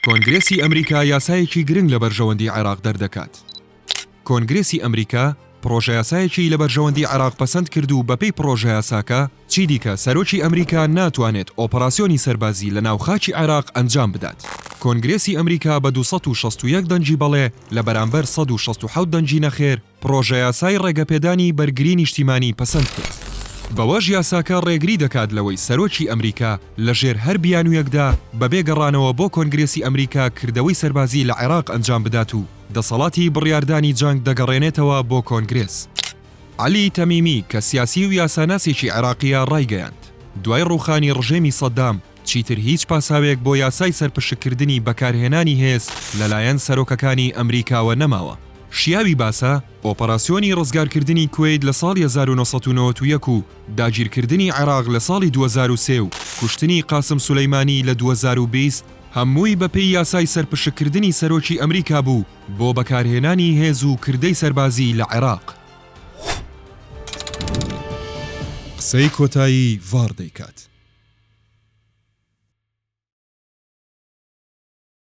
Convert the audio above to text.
کۆنگرێسی ئەمریکا یاسایەکی گرنگ لە بەرژەوەندی عێراق دەردەکات. کۆنگرێسی ئەمریکا پرۆژە یاسایەکی لە بەرژەوەندی عێراق پەسەند کرد و بەپێی پرۆژە یاساکە چی دیکە سەرۆکی ئەمریکا ناتوانێت ئۆپەراسیۆنی سەربازی لە ناوخاکی عێراق ئەنجام بدات. کۆنگرێسی ئەمریکا بە 261 دەنجی بەڵێ لە بەرامبەر 167 دەنجی نەخێر پرۆژە یاسای ڕێگەپێدانی بەرگری نیشتیمانی پەسەند کرد. بەوەش یاساکە ڕێگری دەکات لەوەی سەرۆکی ئەمریکا لەژێر هەر بیانوویەکدا بەبێ گەڕانەوە بۆ کۆنگرێسی ئەمریکا کردەوەی سەربازی لە عێراق ئەنجام بدات و دەسەڵاتی بڕیاردانی جەنگ دەگەڕێنێتەوە بۆ کۆنگرێس. عەلی تەمیمی کە سیاسی و یاساناسێکی عێراقیە ڕایگەیاند دوای ڕووخانی ڕژێمی سەدام چیتر هیچ پاساوێک بۆ یاسای سەرپشکردنی بەکارهێنانی هێز لەلایەن سەرۆکەکانی ئەمریکاوە نەماوە. شیاوی باسە ئۆپەراسیۆنی ڕزگارکردنی کوێیت لە ساڵی 1991 و داگیرکردنی عێراق لە ساڵی 2003 و کوشتنی قاسم سولەیمانی لە 2020 هەمووی بەپێی یاسای سەرپشکردنی سەرۆکی ئەمریکا بوو بۆ بەکارهێنانی هێز و کردەی سەربازی لە عێراق. قسەی کۆتایی ڤار دەیکات.